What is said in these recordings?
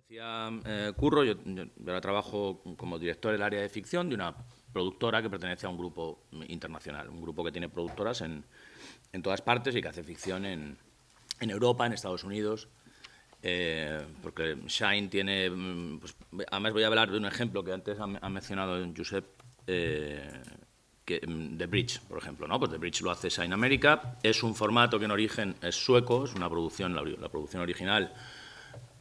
Decía Curro, yo ahora trabajo como director del área de ficción de una productora que pertenece a un grupo internacional, un grupo que tiene productoras en todas partes y que hace ficción en Europa, en Estados Unidos, porque Shine tiene... Pues, además voy a hablar de un ejemplo que antes ha mencionado Josep, The Bridge, por ejemplo, ¿no? Pues The Bridge lo hace Shine America, es un formato que en origen es sueco, es una producción, la producción original,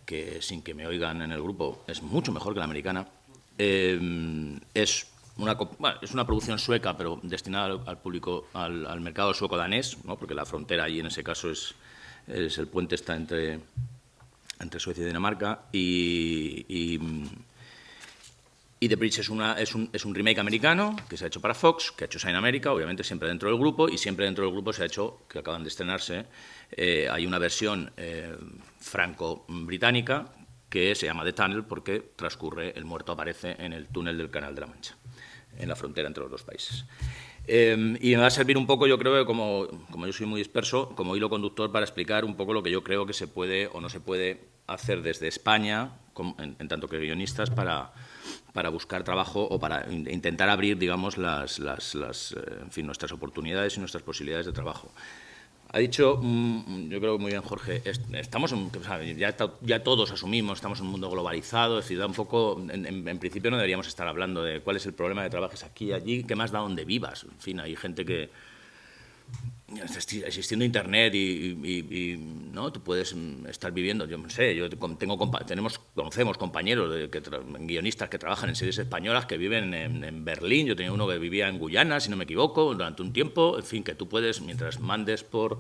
que sin que me oigan en el grupo es mucho mejor que la americana. Es una producción sueca, pero destinada al público, al mercado sueco-danés, ¿no? Porque la frontera allí en ese caso es el puente está entre Suecia y Dinamarca. Y The Bridge es un remake americano que se ha hecho para Fox, que ha hecho Shine America, obviamente siempre dentro del grupo, y siempre dentro del grupo se ha hecho, que acaban de estrenarse, hay una versión franco-británica que se llama The Tunnel porque transcurre, el muerto aparece en el túnel del Canal de la Mancha, en la frontera entre los dos países. Y me va a servir un poco, yo creo, que como yo soy muy disperso, como hilo conductor para explicar un poco lo que yo creo que se puede o no se puede hacer desde España, en tanto que guionistas, para buscar trabajo o para intentar abrir, digamos, en fin, nuestras oportunidades y nuestras posibilidades de trabajo. Ha dicho, yo creo que muy bien Jorge, ya todos asumimos, estamos en un mundo globalizado, es decir, da un poco, en principio no deberíamos estar hablando de cuál es el problema de trabajes aquí y allí, qué más da donde vivas. En fin, hay gente que, existiendo Internet ¿no? Tú puedes estar viviendo, yo no sé, conocemos compañeros, guionistas que trabajan en series españolas que viven en Berlín, yo tenía uno que vivía en Guyana, si no me equivoco, durante un tiempo, en fin, que tú puedes, mientras mandes por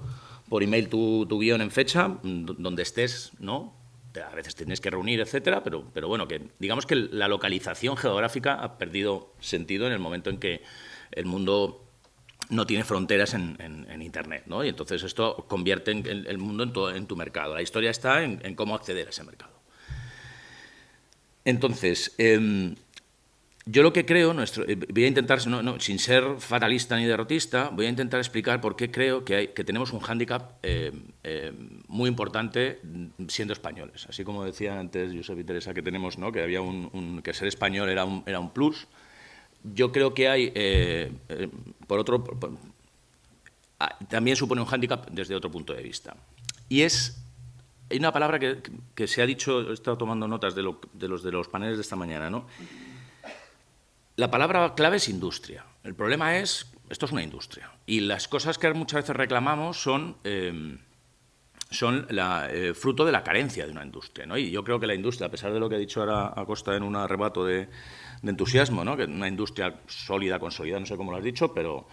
email tu guión en fecha, donde estés, ¿no? A veces tienes que reunir, etcétera, pero bueno, que digamos que la localización geográfica ha perdido sentido en el momento en que el mundo no tiene fronteras en Internet, ¿no? Y entonces esto convierte el mundo en tu mercado. La historia está en cómo acceder a ese mercado. Entonces, yo lo que creo, voy a intentar, sin ser fatalista ni derrotista, voy a intentar explicar por qué creo que tenemos un hándicap muy importante siendo españoles. Así como decía antes Josep y Teresa que tenemos, ¿no? Que había que ser español era un plus. Yo creo que hay, también supone un hándicap desde otro punto de vista. Y hay una palabra que se ha dicho, he estado tomando notas de los paneles de esta mañana, ¿no? La palabra clave es industria. El problema es, esto es una industria. Y las cosas que muchas veces reclamamos son fruto de la carencia de una industria, ¿no? Y yo creo que la industria, a pesar de lo que ha dicho ahora Acosta en un arrebato de entusiasmo, ¿no? Que una industria sólida, consolidada, no sé cómo lo has dicho, pero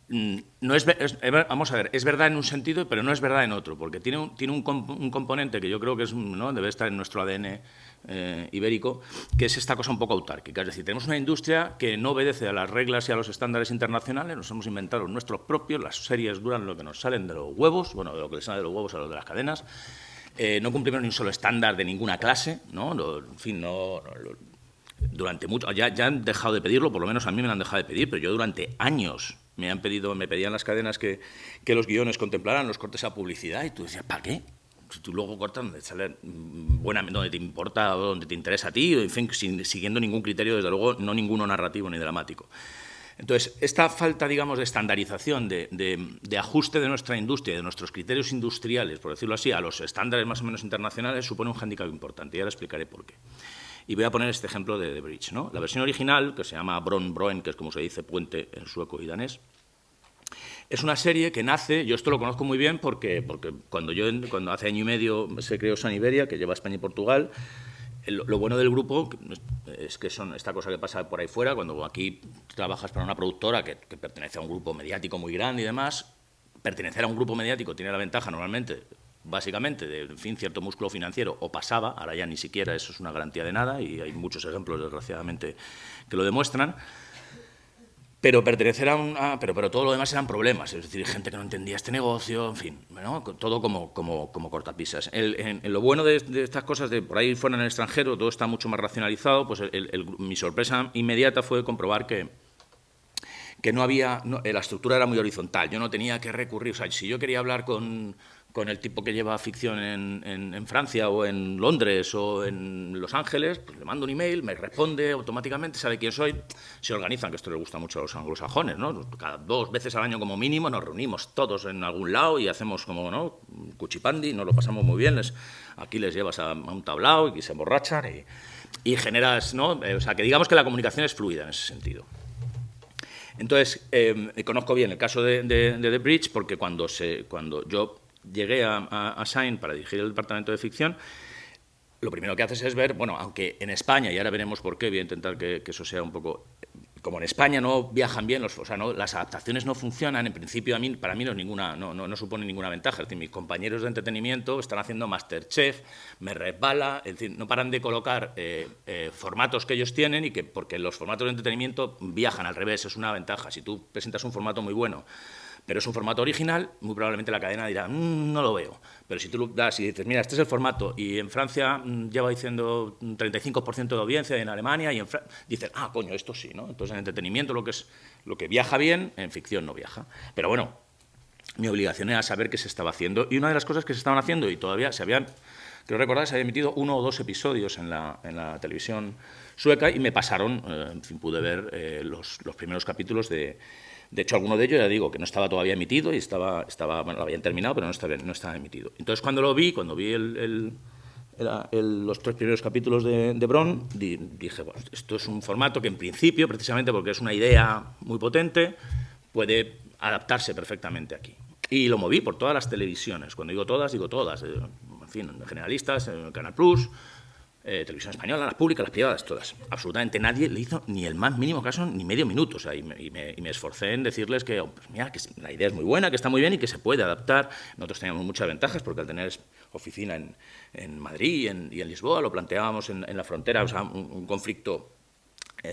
no vamos a ver, es verdad en un sentido, pero no es verdad en otro, porque tiene un componente que yo creo que ¿no? Debe estar en nuestro ADN ibérico, que es esta cosa un poco autárquica. Es decir, tenemos una industria que no obedece a las reglas y a los estándares internacionales, nos hemos inventado los nuestros propios, las series duran lo que nos salen de los huevos, bueno, de lo que les sale de los huevos a los de las cadenas, no cumplimos ni un solo estándar de ninguna clase, ¿no? En fin, durante mucho, ya han dejado de pedirlo, por lo menos a mí me lo han dejado de pedir, pero yo durante años me pedían las cadenas que los guiones contemplaran los cortes a publicidad y tú decías, ¿para qué? Si tú luego cortas donde sale donde te importa o donde te interesa a ti, en fin, siguiendo ningún criterio, desde luego, no ninguno narrativo ni dramático. Entonces, esta falta, digamos, de estandarización, de ajuste de nuestra industria, de nuestros criterios industriales, por decirlo así, a los estándares más o menos internacionales, supone un hándicap importante, y ahora explicaré por qué. Y voy a poner este ejemplo de The Bridge, ¿no? La versión original, que se llama Broen, que es como se dice puente en sueco y danés, es una serie que nace, yo esto lo conozco muy bien porque cuando hace año y medio se creó San Iberia, que lleva a España y Portugal, lo bueno del grupo es que son esta cosa que pasa por ahí fuera, cuando aquí trabajas para una productora que pertenece a un grupo mediático muy grande y demás, pertenecer a un grupo mediático tiene la ventaja normalmente, básicamente, de en fin, cierto músculo financiero, o pasaba, ahora ya ni siquiera eso es una garantía de nada, y hay muchos ejemplos, desgraciadamente, que lo demuestran. Pero pertenecer pero todo lo demás eran problemas, es decir, gente que no entendía este negocio, en fin, ¿no? Todo como cortapisas. Lo bueno de estas cosas, de por ahí fuera en el extranjero, todo está mucho más racionalizado, pues mi sorpresa inmediata fue comprobar que la estructura era muy horizontal. Yo no tenía que recurrir, o sea, si yo quería hablar con con el tipo que lleva ficción en Francia o en Londres o en Los Ángeles, pues le mando un email, me responde automáticamente, sabe quién soy, se organizan, que esto les gusta mucho a los anglosajones, ¿no? Cada 2 veces al año como mínimo nos reunimos todos en algún lado y hacemos como, ¿no?, cuchipandi, nos lo pasamos muy bien, aquí les llevas a un tablao y se emborrachan y generas, ¿no? O sea, que digamos que la comunicación es fluida en ese sentido. Entonces, conozco bien el caso de The Bridge porque cuando yo llegué a Shine para dirigir el departamento de ficción, lo primero que haces es ver, bueno, aunque en España, y ahora veremos por qué, voy a intentar que eso sea un poco... Como en España no viajan bien, o sea, las adaptaciones no funcionan, en principio para mí no supone ninguna ventaja. Es decir, mis compañeros de entretenimiento están haciendo Masterchef, me resbala, es decir, no paran de colocar formatos que ellos tienen porque los formatos de entretenimiento viajan al revés, es una ventaja. Si tú presentas un formato muy bueno, pero es un formato original, muy probablemente la cadena dirá, no lo veo. Pero si tú lo das y dices, mira, este es el formato, y en Francia lleva diciendo 35% de audiencia, y en Alemania, y dicen, coño, esto sí, ¿no? Entonces, en entretenimiento lo que viaja bien, en ficción no viaja. Pero bueno, mi obligación era saber qué se estaba haciendo, y una de las cosas que se estaban haciendo, y todavía creo recordar, se habían emitido 1 o 2 episodios en la televisión sueca, y me pasaron, en fin, pude ver los primeros capítulos de hecho, alguno de ellos, ya digo, que no estaba todavía emitido y bueno, lo habían terminado, pero no estaba emitido. Entonces, cuando vi los 3 primeros capítulos de Bron, dije, bueno, esto es un formato que en principio, precisamente porque es una idea muy potente, puede adaptarse perfectamente aquí. Y lo moví por todas las televisiones. Cuando digo todas, en fin, generalistas, Canal Plus, televisión española, las públicas, las privadas, todas. Absolutamente nadie le hizo ni el más mínimo caso, ni medio minuto. O sea, y me esforcé en decirles que, pues mira, que la idea es muy buena, que está muy bien y que se puede adaptar. Nosotros teníamos muchas ventajas porque al tener oficina en Madrid y en Lisboa, lo planteábamos en la frontera, o sea, un conflicto.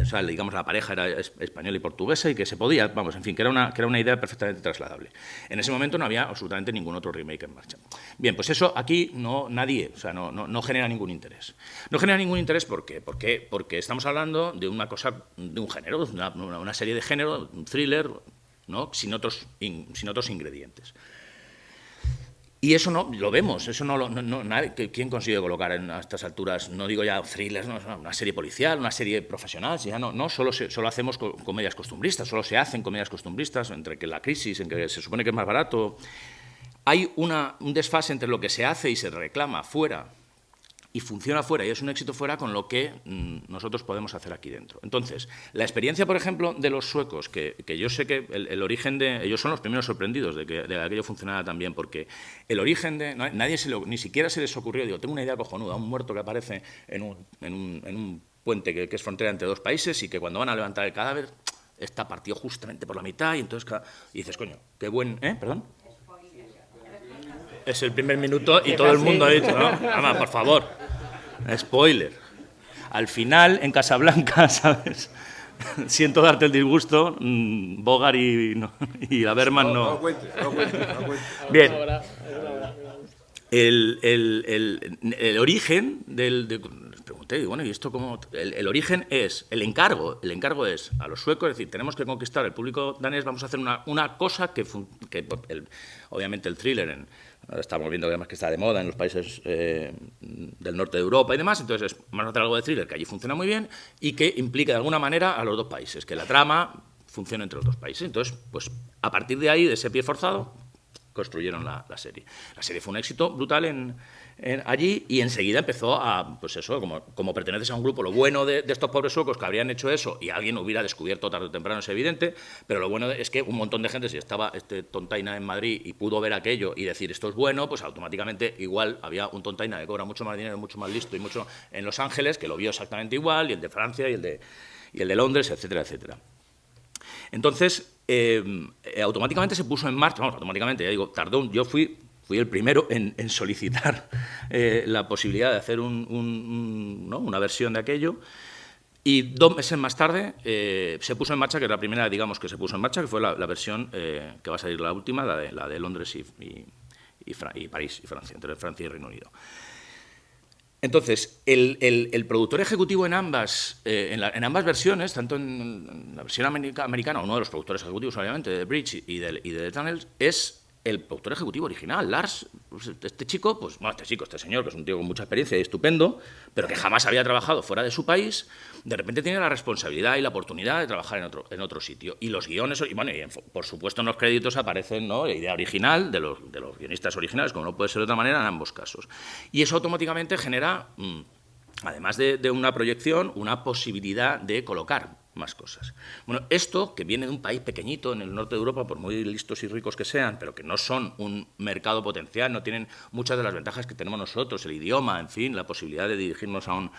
O sea, digamos, la pareja era española y portuguesa y que se podía, vamos, en fin, que era una idea perfectamente trasladable. En ese momento no había absolutamente ningún otro remake en marcha. Bien, pues eso aquí nadie, o sea, no genera ningún interés. No genera ningún interés ¿por qué? Porque estamos hablando de una cosa, de un género, una serie de género, un thriller, ¿no?, sin otros ingredientes. Y eso no lo vemos, eso ¿quién consigue colocar a estas alturas? No digo ya thrillers, una serie policial, una serie profesional, ya solo hacemos comedias costumbristas, solo se hacen comedias costumbristas, entre que la crisis, en que se supone que es más barato. Hay un desfase entre lo que se hace y se reclama fuera y funciona fuera y es un éxito fuera con lo que nosotros podemos hacer aquí dentro. Entonces, la experiencia, por ejemplo, de los suecos, que yo sé que el origen de... Ellos son los primeros sorprendidos de que aquello funcionara tan bien, porque el origen de... ni siquiera se les ocurrió, digo, tengo una idea cojonuda, un muerto que aparece en un puente que es frontera entre 2 países y que cuando van a levantar el cadáver está partido justamente por la mitad y entonces... Y dices, coño, qué buen... ¿Perdón? Es el primer minuto y todo el mundo ha dicho, ¿no? Vamos, por favor. Spoiler. Al final, en Casablanca, ¿sabes? Siento darte el disgusto, Bogart y la Berman no. No cuentes. Bien. El origen les pregunté, y bueno, ¿y esto cómo? El origen es, el encargo es a los suecos, es decir, tenemos que conquistar el público danés, vamos a hacer una cosa que obviamente el thriller, estamos viendo además que está de moda en los países del norte de Europa y demás, entonces vamos a hacer algo de thriller que allí funciona muy bien y que implique de alguna manera a los 2 países, que la trama funcione entre los 2 países. Entonces, pues a partir de ahí, de ese pie forzado, construyeron la serie. La serie fue un éxito brutal allí y enseguida empezó a, pues eso, como perteneces a un grupo, lo bueno de estos pobres suecos que habrían hecho eso y alguien hubiera descubierto tarde o temprano, es evidente, pero lo bueno es que un montón de gente, si estaba tontaina en Madrid y pudo ver aquello y decir esto es bueno, pues automáticamente igual había un tontaina que cobra mucho más dinero, mucho más listo y mucho en Los Ángeles, que lo vio exactamente igual, y el de Francia y el de Londres, etcétera, etcétera. Entonces, automáticamente se puso en marcha, automáticamente, ya digo, tardó, yo fui el primero en solicitar la posibilidad de hacer una versión de aquello, y 2 meses más tarde se puso en marcha, que es la primera, digamos, que se puso en marcha, que fue la versión que va a salir la última, la de Londres y París y Francia, entre Francia y Reino Unido. Entonces, el productor ejecutivo en ambas versiones, tanto en la versión americana, uno de los productores ejecutivos, obviamente, de Bridge y de The Tunnel, es el productor ejecutivo original, Lars. Pues este chico, pues bueno, este señor, que es un tío con mucha experiencia y estupendo, pero que jamás había trabajado fuera de su país, de repente tiene la responsabilidad y la oportunidad de trabajar en otro sitio. Y los guiones, y bueno, por supuesto en los créditos aparecen, ¿no?, la idea original de los guionistas originales, como no puede ser de otra manera en ambos casos. Y eso automáticamente genera, además de una proyección, una posibilidad de colocar más cosas. Bueno, esto, que viene de un país pequeñito en el norte de Europa, por muy listos y ricos que sean, pero que no son un mercado potencial, no tienen muchas de las ventajas que tenemos nosotros, el idioma, en fin, la posibilidad de dirigirnos a un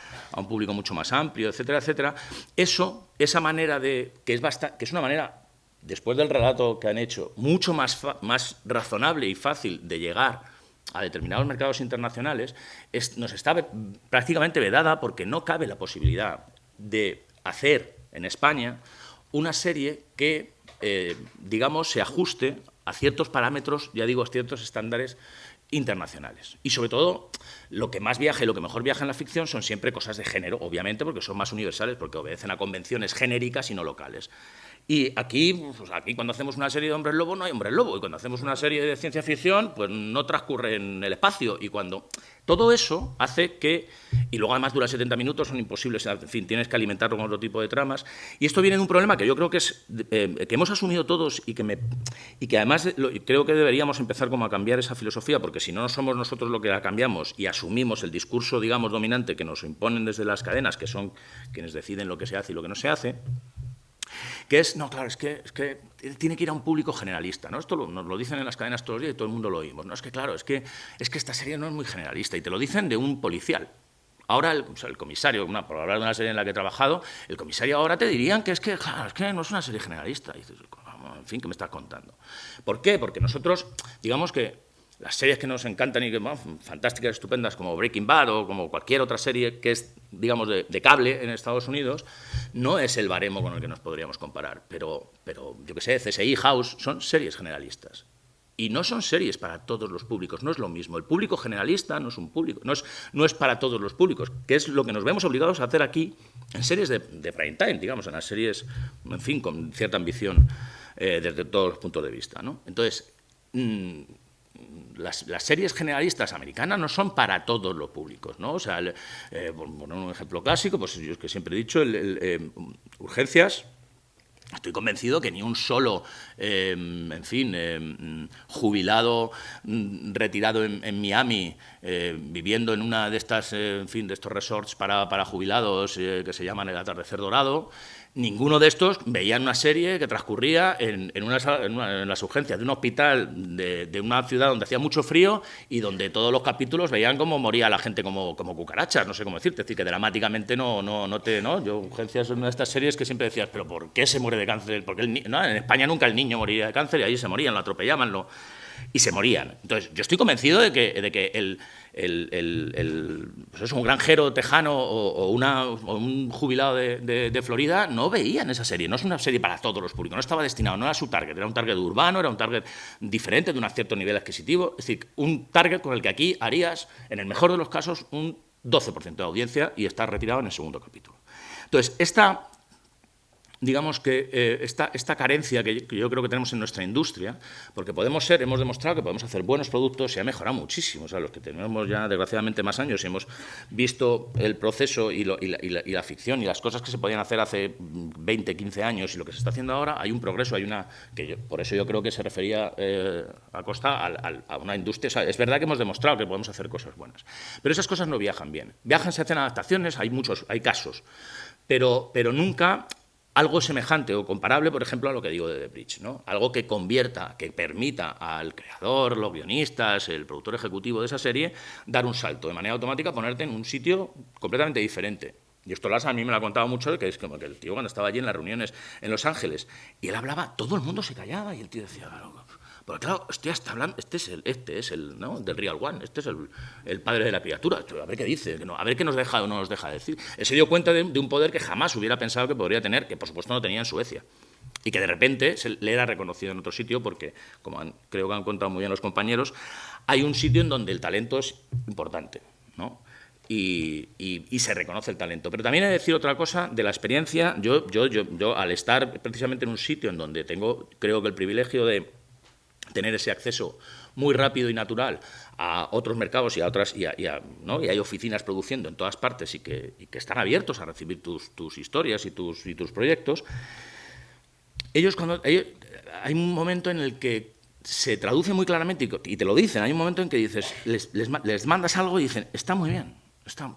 público mucho más amplio, etcétera, etcétera. Esa manera que es una manera, después del relato que han hecho, mucho más razonable y fácil de llegar a determinados mercados internacionales, nos está prácticamente vedada porque no cabe la posibilidad de hacer en España una serie que, digamos, se ajuste a ciertos parámetros, ya digo, a ciertos estándares internacionales. Y sobre todo, lo que más viaja y lo que mejor viaja en la ficción son siempre cosas de género, obviamente, porque son más universales, porque obedecen a convenciones genéricas y no locales. Y aquí cuando hacemos una serie de hombres lobo no hay hombres lobo, y cuando hacemos una serie de ciencia ficción pues no transcurre en el espacio, y cuando todo eso hace que, y luego además dura 70 minutos, son imposibles, en fin, tienes que alimentarlo con otro tipo de tramas, y esto viene de un problema que yo creo que es que hemos asumido todos y que además creo que deberíamos empezar como a cambiar esa filosofía, porque si no somos nosotros lo que la cambiamos y asumimos el discurso, digamos, dominante que nos imponen desde las cadenas, que son quienes deciden lo que se hace y lo que no se hace, que es, no, claro, es que tiene que ir a un público generalista, ¿no? Esto nos lo dicen en las cadenas todos los días y todo el mundo lo oímos, ¿no? Es que, claro, es que esta serie no es muy generalista, y te lo dicen de un policial. Ahora el comisario, por hablar de una serie en la que he trabajado, el comisario ahora te dirían que claro, es que no es una serie generalista. Y dices, en fin, ¿qué me estás contando? ¿Por qué? Porque nosotros, digamos que las series que nos encantan y que, bueno, fantásticas, estupendas, como Breaking Bad o como cualquier otra serie que es, digamos, de cable en Estados Unidos, no es el baremo con el que nos podríamos comparar. Pero yo qué sé, CSI, House, son series generalistas. Y no son series para todos los públicos, no es lo mismo. El público generalista no es un público, no es para todos los públicos, que es lo que nos vemos obligados a hacer aquí en series de prime time, digamos, en las series, en fin, con cierta ambición desde todos los puntos de vista, ¿no? Entonces, las series generalistas americanas no son para todos los públicos, ¿no? O sea, por poner un ejemplo clásico, pues yo es que siempre he dicho, Urgencias. Estoy convencido que ni un solo, en fin, jubilado, retirado en Miami, viviendo en una de estas, en fin, de estos resorts para jubilados que se llaman El Atardecer Dorado, ninguno de estos veía una serie que transcurría en las urgencias de un hospital de una ciudad donde hacía mucho frío y donde todos los capítulos veían cómo moría la gente como cucarachas, no sé cómo decirte, es decir, que dramáticamente no. Yo, Urgencias es una de estas series que siempre decías, pero ¿por qué se muere de cáncer? Porque no, en España nunca el niño moriría de cáncer y allí se morían, lo atropellaban, y se morían. Entonces, yo estoy convencido de que pues eso, un granjero tejano o un jubilado de Florida no veían esa serie. No es una serie para todos los públicos, no estaba destinado, no era su target, era un target urbano, era un target diferente, de un cierto nivel adquisitivo. Es decir, un target con el que aquí harías, en el mejor de los casos, un 12% de audiencia y estás retirado en el segundo capítulo. Entonces, digamos que esta carencia que yo creo que tenemos en nuestra industria, porque hemos demostrado que podemos hacer buenos productos, se ha mejorado muchísimo. O sea, los que tenemos ya desgraciadamente más años y hemos visto el proceso y la ficción y las cosas que se podían hacer hace 20, 15 años y lo que se está haciendo ahora, hay un progreso, por eso yo creo que se refería a Costa a una industria. O sea, es verdad que hemos demostrado que podemos hacer cosas buenas, pero esas cosas no viajan bien. Se hacen adaptaciones, hay casos, pero nunca algo semejante o comparable, por ejemplo, a lo que digo de The Bridge, ¿no? Algo que convierta, que permita al creador, los guionistas, el productor ejecutivo de esa serie, dar un salto de manera automática, ponerte en un sitio completamente diferente. Y esto a mí me lo ha contado mucho, que es como que el tío cuando estaba allí en las reuniones en Los Ángeles, y él hablaba, todo el mundo se callaba, y el tío decía, pero claro, está hablando, este es el ¿no? del Real One, este es el padre de la criatura, a ver qué dice, a ver qué nos deja o no nos deja decir. Él se dio cuenta de un poder que jamás hubiera pensado que podría tener, que por supuesto no tenía en Suecia, y que de repente le era reconocido en otro sitio, porque, como creo que han contado muy bien los compañeros, hay un sitio en donde el talento es importante, ¿no? Y se reconoce el talento. Pero también he de decir otra cosa de la experiencia. Yo al estar precisamente en un sitio en donde tengo, creo que el privilegio de tener ese acceso muy rápido y natural a otros mercados y a otras, ¿no? Y hay oficinas produciendo en todas partes y que están abiertos a recibir tus historias y tus proyectos. Hay un momento en el que se traduce muy claramente y te lo dicen. Hay un momento en que dices, les mandas algo y dicen, está muy bien,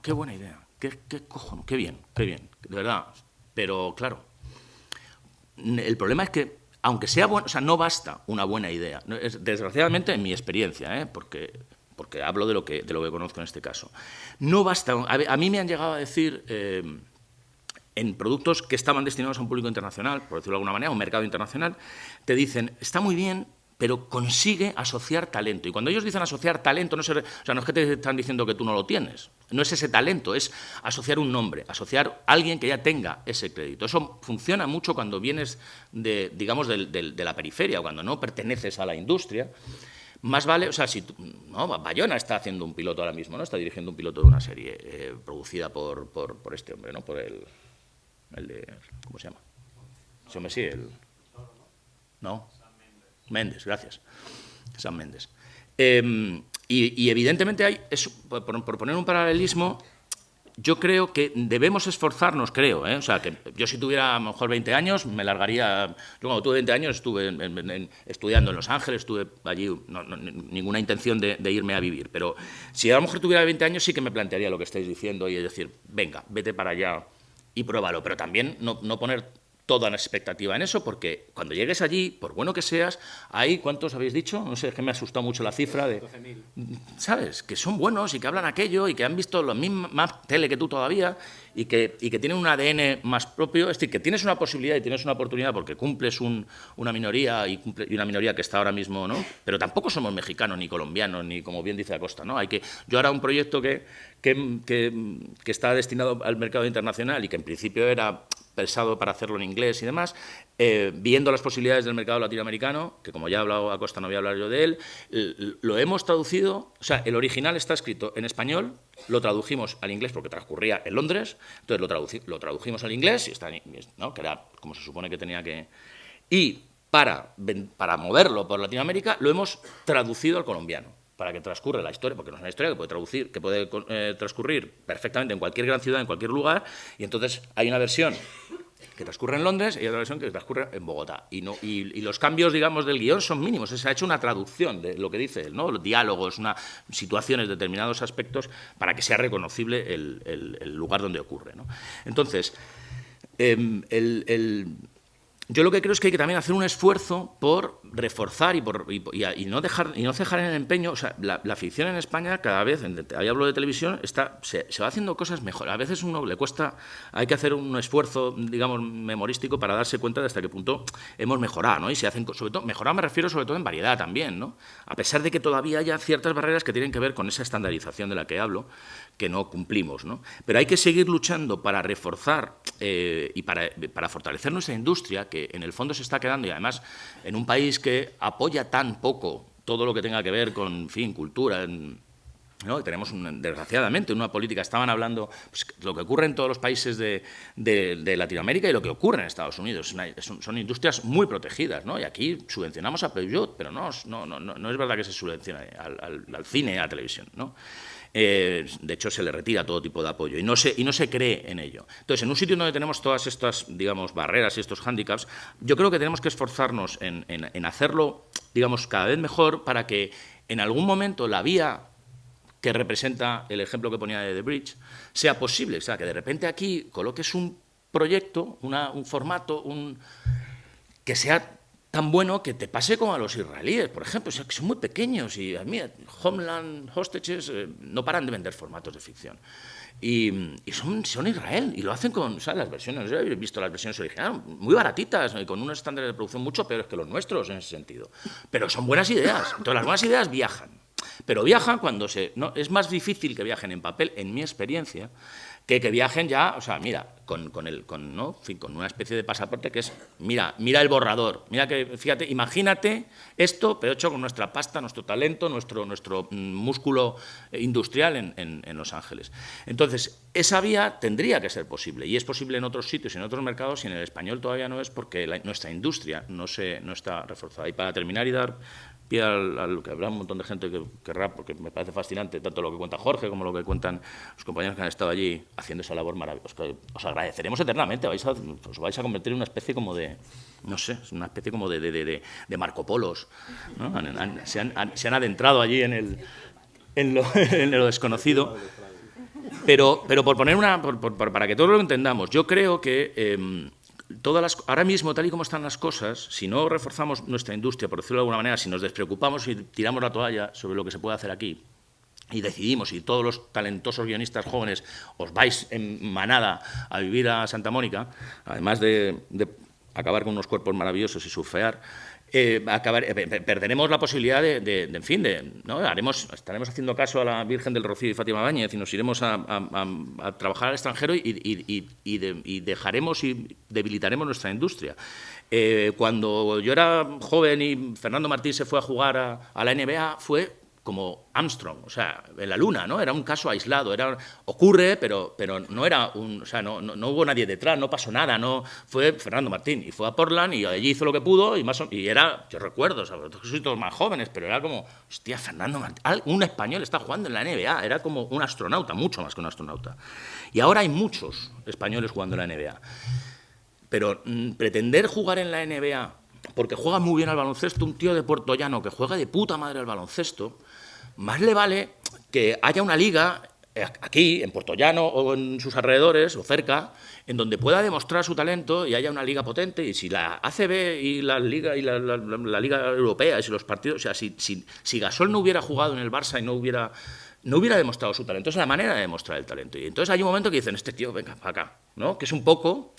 qué buena idea, qué cojones, qué bien, de verdad. Pero claro, el problema es que, aunque sea bueno, o sea, no basta una buena idea. Desgraciadamente, en mi experiencia, porque hablo de lo que conozco en este caso, no basta. A mí me han llegado a decir, en productos que estaban destinados a un público internacional, por decirlo de alguna manera, a un mercado internacional, te dicen, está muy bien, pero consigue asociar talento. Y cuando ellos dicen asociar talento, no es que te están diciendo que tú no lo tienes. No es ese talento, es asociar un nombre, asociar a alguien que ya tenga ese crédito. Eso funciona mucho cuando vienes, digamos, de la periferia, o cuando no perteneces a la industria. Más vale, o sea, Bayona está haciendo un piloto ahora mismo, ¿no? Está dirigiendo un piloto de una serie producida por este hombre, ¿no? Por el de... ¿Cómo se llama? Sí, ¿no? Méndez, gracias. Sam Méndez. Y evidentemente por poner un paralelismo, yo creo que debemos esforzarnos, o sea, que yo si tuviera a lo mejor 20 años, me largaría... Yo cuando tuve 20 años estuve estudiando en Los Ángeles, estuve allí, ninguna intención de irme a vivir, pero si a lo mejor tuviera 20 años sí que me plantearía lo que estáis diciendo y es decir, venga, vete para allá y pruébalo, pero también no poner toda la expectativa en eso, porque cuando llegues allí, por bueno que seas, hay, ¿cuántos habéis dicho? No sé, es que me ha asustado mucho la cifra de... 12.000. ¿Sabes? Que son buenos y que hablan aquello y que han visto la misma tele que tú todavía y que tienen un ADN más propio, es decir, que tienes una posibilidad y tienes una oportunidad porque cumples una minoría y una minoría que está ahora mismo, ¿no? Pero tampoco somos mexicanos ni colombianos ni, como bien dice Acosta, ¿no? Yo ahora un proyecto que está destinado al mercado internacional y que en principio era pensado para hacerlo en inglés y demás, viendo las posibilidades del mercado latinoamericano, que como ya ha hablado Acosta, no voy a hablar yo de él, lo hemos traducido, o sea, el original está escrito en español, lo tradujimos al inglés porque transcurría en Londres, entonces lo tradujimos al inglés, ¿no? Que era como se supone que tenía que... Y para moverlo por Latinoamérica, lo hemos traducido al colombiano, para que transcurra la historia, porque no es una historia que puede transcurrir perfectamente en cualquier gran ciudad, en cualquier lugar, y entonces hay una versión que transcurre en Londres y otra versión que transcurre en Bogotá. Y los cambios, digamos, del guión son mínimos. Se ha hecho una traducción de lo que dice él, ¿no? Los diálogos, situaciones, determinados aspectos, para que sea reconocible el lugar donde ocurre, ¿no? Entonces, yo lo que creo es que hay que también hacer un esfuerzo por reforzar y no cejar en el empeño. O sea, la ficción en España cada vez, ahí hablo de televisión, se va haciendo cosas mejor. A veces uno le cuesta, hay que hacer un esfuerzo, digamos, memorístico para darse cuenta de hasta qué punto hemos mejorado, ¿no? Y se hacen, sobre todo, mejorar me refiero sobre todo en variedad también, ¿no? A pesar de que todavía haya ciertas barreras que tienen que ver con esa estandarización de la que hablo, que no cumplimos, ¿no? Pero hay que seguir luchando para reforzar y para fortalecer nuestra industria, que en el fondo se está quedando, y además en un país que apoya tan poco todo lo que tenga que ver con, en fin, cultura, ¿no? Tenemos, desgraciadamente, una política, estaban hablando, pues, lo que ocurre en todos los países de Latinoamérica y lo que ocurre en Estados Unidos. Son industrias muy protegidas, ¿no? Y aquí subvencionamos a Peugeot, pero no es verdad que se subvencione al cine y a la televisión, ¿no? De hecho, se le retira todo tipo de apoyo y no se cree en ello. Entonces, en un sitio donde tenemos todas estas, digamos, barreras y estos hándicaps, yo creo que tenemos que esforzarnos en hacerlo, digamos, cada vez mejor para que en algún momento la vía que representa el ejemplo que ponía de The Bridge sea posible. O sea, que de repente aquí coloques un proyecto, un formato, que sea tan bueno que te pase como a los israelíes, por ejemplo, o sea, que son muy pequeños y mira, Homeland Hostages no paran de vender formatos de ficción. Y son Israel, y lo hacen con, ¿sabes? Las versiones, yo he visto las versiones originales, muy baratitas, y con unos estándares de producción mucho peores que los nuestros en ese sentido. Pero son buenas ideas, entonces las buenas ideas viajan. Pero viajan cuando es más difícil que viajen en papel, en mi experiencia, que viajen ya, o sea, mira, con una especie de pasaporte que es, mira el borrador, mira que, fíjate, imagínate esto, pero hecho con nuestra pasta, nuestro talento, nuestro músculo industrial en Los Ángeles. Entonces, esa vía tendría que ser posible, y es posible en otros sitios y en otros mercados, y en el español todavía no es, porque nuestra industria no está reforzada. Y para terminar y dar pie al que habrá un montón de gente que querrá, porque me parece fascinante, tanto lo que cuenta Jorge como lo que cuentan los compañeros que han estado allí haciendo esa labor maravillosa. Os agradeceremos eternamente, os vais a convertir en una especie como de, no sé, una especie como de Marco Polos, ¿no? Se han adentrado allí en lo desconocido. Pero por poner para que todos lo entendamos, yo creo que ahora mismo, tal y como están las cosas, si no reforzamos nuestra industria, por decirlo de alguna manera, si nos despreocupamos y tiramos la toalla sobre lo que se puede hacer aquí, y decidimos, y todos los talentosos guionistas jóvenes os vais en manada a vivir a Santa Mónica, además de acabar con unos cuerpos maravillosos y surfear, perderemos la posibilidad ¿no? Estaremos haciendo caso a la Virgen del Rocío y Fátima Báñez y nos iremos a trabajar al extranjero y dejaremos y debilitaremos nuestra industria. Cuando yo era joven y Fernando Martín se fue a jugar a la NBA, fue como Armstrong, o sea, en la Luna, ¿no? Era un caso aislado, ocurre, pero no era o sea, no hubo nadie detrás, no pasó nada, fue Fernando Martín, y fue a Portland y allí hizo lo que pudo, y era, yo recuerdo, o sea, vosotros sois todos más jóvenes, pero era como, hostia, Fernando Martín, un español está jugando en la NBA, era como un astronauta, mucho más que un astronauta. Y ahora hay muchos españoles jugando en la NBA. Pero pretender jugar en la NBA, porque juega muy bien al baloncesto, un tío de Puertollano que juega de puta madre al baloncesto, más le vale que haya una liga aquí, en Puertollano o en sus alrededores o cerca, en donde pueda demostrar su talento y haya una liga potente. Y si la ACB y la Liga Europea y si los partidos, o sea, si Gasol no hubiera jugado en el Barça y no hubiera demostrado su talento, es la manera de demostrar el talento. Y entonces hay un momento que dicen, este tío, venga, para acá, ¿no? Que es un poco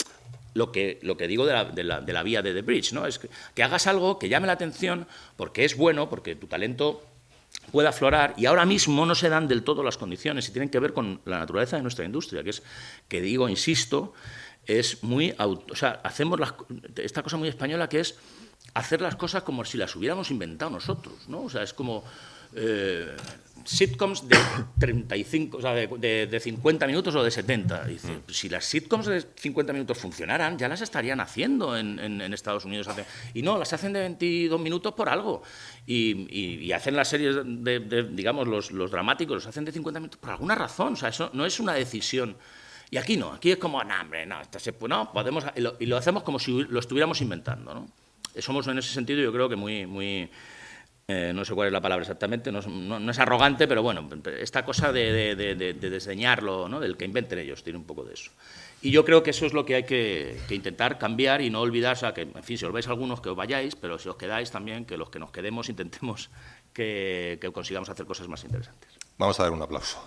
lo que digo de la vía de The Bridge, ¿no? Es que hagas algo que llame la atención porque es bueno, porque tu talento pueda aflorar, y ahora mismo no se dan del todo las condiciones y tienen que ver con la naturaleza de nuestra industria, que digo, insisto, es muy... o sea, hacemos esta cosa muy española que es hacer las cosas como si las hubiéramos inventado nosotros, ¿no? O sea, es como... sitcoms de 35, o sea, de 50 minutos o de 70. Dice, si las sitcoms de 50 minutos funcionaran, ya las estarían haciendo en Estados Unidos. Y no, las hacen de 22 minutos por algo. Y hacen las series, digamos, los dramáticos, los hacen de 50 minutos por alguna razón. O sea, eso no es una decisión. Y aquí no, aquí es como, no, hombre, no, podemos... Y lo hacemos como si lo estuviéramos inventando, ¿no? Somos en ese sentido, yo creo que muy no sé cuál es la palabra exactamente, no es arrogante, pero bueno, esta cosa de desdeñarlo, ¿no? Del que inventen ellos, tiene un poco de eso. Y yo creo que eso es lo que hay que intentar cambiar y no olvidar, o sea, que, en fin, si os vais algunos, que os vayáis, pero si os quedáis también, que los que nos quedemos intentemos que consigamos hacer cosas más interesantes. Vamos a dar un aplauso.